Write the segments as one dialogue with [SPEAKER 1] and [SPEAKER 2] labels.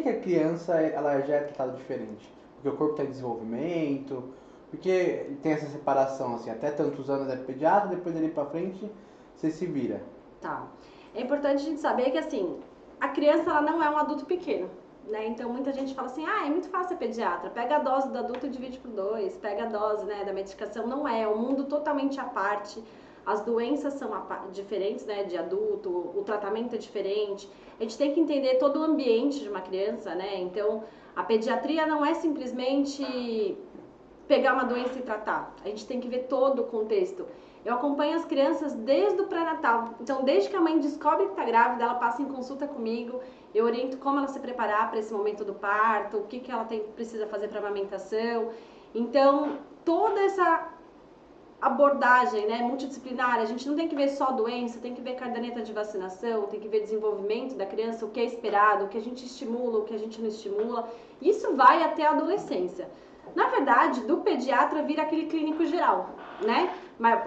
[SPEAKER 1] que a criança ela já é tratada diferente? Porque o corpo está em desenvolvimento, porque tem essa separação, assim, até tantos anos é pediatra, depois dali pra frente você se vira.
[SPEAKER 2] Tá. É importante a gente saber que, assim, a criança ela não é um adulto pequeno, né? Então, muita gente fala assim, é muito fácil ser pediatra. Pega a dose do adulto e divide por 2, pega a dose, né, da medicação. Não é um mundo totalmente à parte. As doenças são diferentes, né, de adulto, o tratamento é diferente. A gente tem que entender todo o ambiente de uma criança, né? Então, a pediatria não é simplesmente pegar uma doença e tratar. A gente tem que ver todo o contexto. Eu acompanho as crianças desde o pré-natal. Então, desde que a mãe descobre que está grávida, ela passa em consulta comigo. Eu oriento como ela se preparar para esse momento do parto, o que ela precisa fazer para a amamentação. Então, toda essa abordagem, né, multidisciplinar, a gente não tem que ver só doença, tem que ver caderneta de vacinação, tem que ver desenvolvimento da criança, o que é esperado, o que a gente estimula, o que a gente não estimula. Isso vai até a adolescência. Na verdade, do pediatra vira aquele clínico geral, né? Mas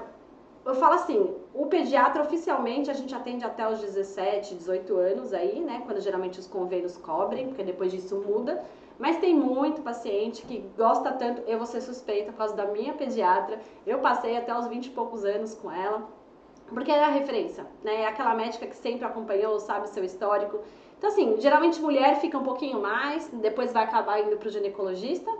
[SPEAKER 2] eu falo assim, o pediatra oficialmente a gente atende até os 17, 18 anos aí, né? Quando geralmente os convênios cobrem, porque depois disso muda. Mas tem muito paciente que gosta tanto, eu vou ser suspeita por causa da minha pediatra. Eu passei até os 20 e poucos anos com ela, porque é a referência, né? É aquela médica que sempre acompanhou, sabe o seu histórico. Então assim, geralmente mulher fica um pouquinho mais, depois vai acabar indo pro ginecologista.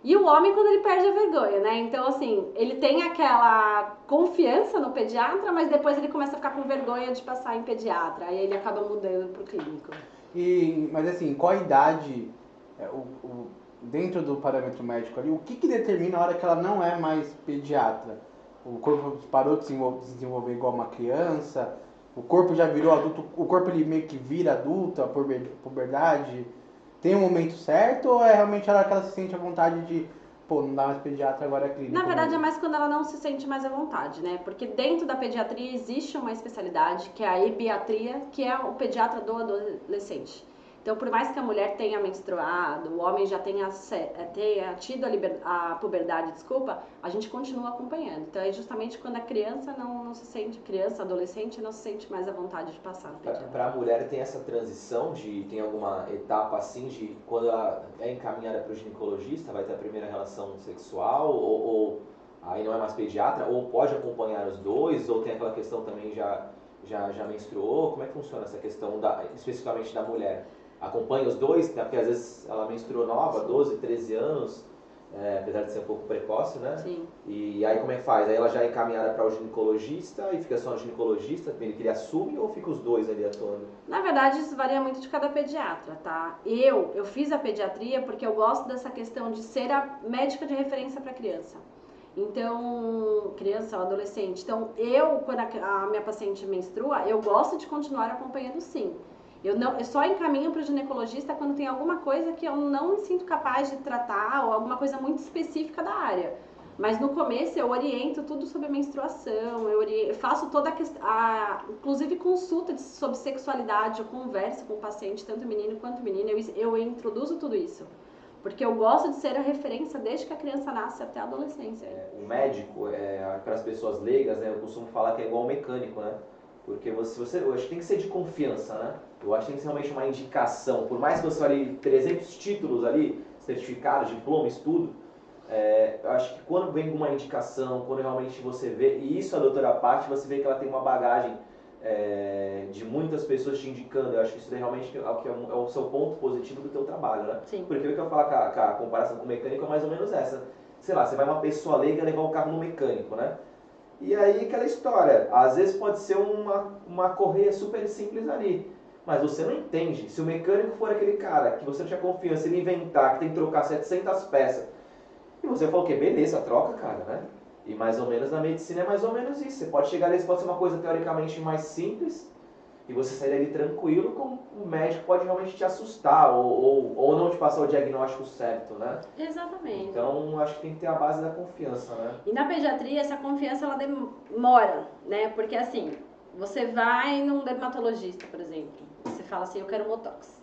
[SPEAKER 2] E o homem quando ele perde a vergonha, né? Então, assim, ele tem aquela confiança no pediatra, mas depois ele começa a ficar com vergonha de passar em pediatra. Aí ele acaba mudando pro clínico.
[SPEAKER 1] Mas assim, qual a idade, dentro do parâmetro médico ali, o que determina a hora que ela não é mais pediatra? O corpo parou de se desenvolver igual uma criança, o corpo já virou adulto, o corpo ele meio que vira adulto, a puberdade. Tem um momento certo ou é realmente a hora que ela se sente à vontade de, pô, não dá mais pediatra, agora é clínico
[SPEAKER 2] Na verdade é
[SPEAKER 1] mesmo?
[SPEAKER 2] mais quando ela não se sente mais à vontade, né? Porque dentro da pediatria existe uma especialidade que é a ebiatria, que é o pediatra do adolescente. Então, por mais que a mulher tenha menstruado, o homem já tenha tido a puberdade, desculpa, a gente continua acompanhando. Então, é justamente quando a criança não se sente, criança, adolescente, não se sente mais à vontade de passar no pediatra.
[SPEAKER 3] Para a mulher tem essa transição tem alguma etapa assim de quando ela é encaminhada para o ginecologista, vai ter a primeira relação sexual ou aí não é mais pediatra, ou pode acompanhar os dois, ou tem aquela questão também já menstruou, como é que funciona essa questão especificamente da mulher? Acompanha os dois, né? Porque às vezes ela menstruou nova, 12, 13 anos, apesar de ser um pouco precoce, né?
[SPEAKER 2] Sim.
[SPEAKER 3] E aí como é que faz? Aí ela já é encaminhada para o ginecologista e fica só no ginecologista, ele que ele assume, ou fica os dois ali atuando?
[SPEAKER 2] Na verdade, isso varia muito de cada pediatra, tá? Eu fiz a pediatria porque eu gosto dessa questão de ser a médica de referência para criança. Então, criança ou adolescente. Então, quando a minha paciente menstrua, eu gosto de continuar acompanhando sim. Eu só encaminho para o ginecologista quando tem alguma coisa que eu não me sinto capaz de tratar ou alguma coisa muito específica da área. Mas no começo eu oriento tudo sobre a menstruação, eu faço toda inclusive consulta sobre sexualidade, eu converso com o paciente, tanto menino quanto menina, eu introduzo tudo isso. Porque eu gosto de ser a referência desde que a criança nasce até a adolescência.
[SPEAKER 3] O médico, para as pessoas leigas, né, eu costumo falar que é igual um mecânico, né? Porque eu acho que tem que ser de confiança, né? Eu acho que tem que ser realmente uma indicação. Por mais que você fale 300 títulos ali, certificados, diploma, estudo, eu acho que quando vem uma indicação, quando realmente você vê, e isso a doutora Paty, você vê que ela tem uma bagagem de muitas pessoas te indicando. Eu acho que isso realmente é o seu ponto positivo do teu trabalho, né?
[SPEAKER 2] Sim.
[SPEAKER 3] Porque o que eu falo com a comparação com o mecânico é mais ou menos essa. Sei lá, você vai uma pessoa leiga levar o carro no mecânico, né? E aí aquela história, às vezes pode ser uma correia super simples ali, mas você não entende. Se o mecânico for aquele cara que você não tinha confiança, ele inventar que tem que trocar 700 peças, e você fala o quê? Beleza, troca, cara, né? E mais ou menos na medicina é mais ou menos isso. Você pode chegar ali, pode ser uma coisa teoricamente mais simples, e você sair dali tranquilo, como o médico pode realmente te assustar, ou não te passar o diagnóstico certo, né?
[SPEAKER 2] Exatamente.
[SPEAKER 3] Então, acho que tem que ter a base da confiança, né?
[SPEAKER 2] E na pediatria, essa confiança, ela demora, né? Porque assim, você vai num dermatologista, por exemplo, você fala assim, eu quero Botox.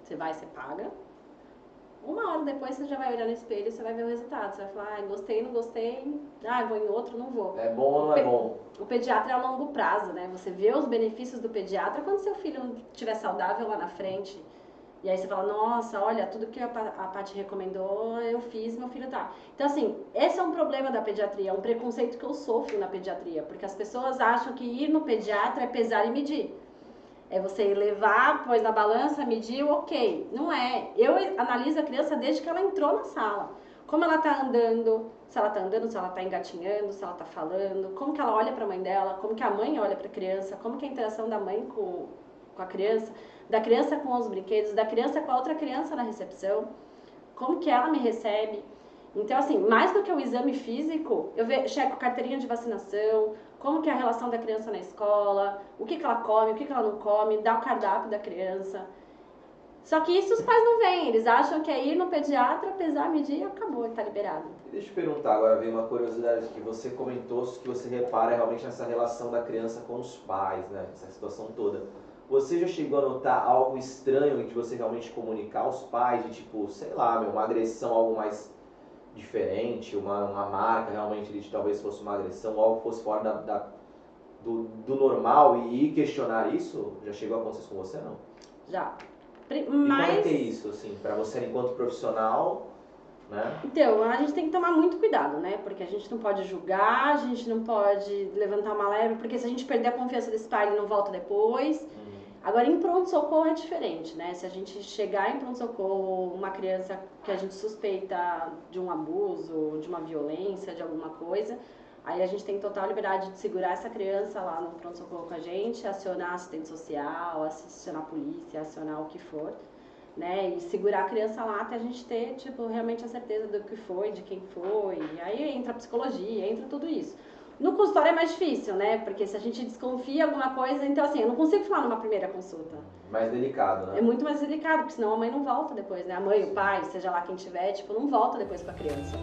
[SPEAKER 2] Você vai, você paga. Uma hora depois você já vai olhar no espelho e você vai ver o resultado. Você vai falar, gostei, não gostei, vou em outro, não vou.
[SPEAKER 3] É bom ou não é bom?
[SPEAKER 2] O pediatra é a longo prazo, né? Você vê os benefícios do pediatra quando seu filho estiver saudável lá na frente. E aí você fala, nossa, olha, tudo que a Paty recomendou, eu fiz, meu filho tá. Então, assim, esse é um problema da pediatria, é um preconceito que eu sofro na pediatria, porque as pessoas acham que ir no pediatra é pesar e medir. É você levar, pôs na balança, mediu, ok. Não é. Eu analiso a criança desde que ela entrou na sala. Como ela tá andando, se ela tá engatinhando, se ela tá falando, como que ela olha pra mãe dela, como que a mãe olha pra criança, como que é a interação da mãe com a criança, da criança com os brinquedos, da criança com a outra criança na recepção, como que ela me recebe. Então, assim, mais do que o exame físico, eu checo carteirinha de vacinação, como que é a relação da criança na escola, o que ela come, o que ela não come, dá o cardápio da criança. Só que isso os pais não veem, eles acham que é ir no pediatra, pesar, medir e acabou, tá liberado.
[SPEAKER 3] E deixa eu perguntar, agora veio uma curiosidade que você comentou, que você repara realmente nessa relação da criança com os pais, né, essa situação toda. Você já chegou a notar algo estranho de você realmente comunicar aos pais, de tipo, sei lá, uma agressão, algo mais diferente, uma marca realmente de talvez fosse uma agressão, algo que fosse fora do normal e ir questionar isso? Já chegou a acontecer com você, não?
[SPEAKER 2] Já.
[SPEAKER 3] E como é que é isso, assim, pra você enquanto profissional, né?
[SPEAKER 2] Então, a gente tem que tomar muito cuidado, né? Porque a gente não pode julgar, a gente não pode levantar uma leve, porque se a gente perder a confiança desse pai, ele não volta depois. Agora, em pronto-socorro é diferente, né? Se a gente chegar em pronto-socorro, uma criança que a gente suspeita de um abuso, de uma violência, de alguma coisa, aí a gente tem total liberdade de segurar essa criança lá no pronto-socorro com a gente, acionar assistente social, acionar a polícia, acionar o que for, né? E segurar a criança lá até a gente ter, tipo, realmente a certeza do que foi, de quem foi. E aí entra a psicologia, entra tudo isso. No consultório é mais difícil, né? Porque se a gente desconfia alguma coisa, então assim, eu não consigo falar numa primeira consulta.
[SPEAKER 3] Mais delicado, né?
[SPEAKER 2] É muito mais delicado, porque senão a mãe não volta depois, né? A mãe, o pai, seja lá quem tiver, tipo, não volta depois com a criança.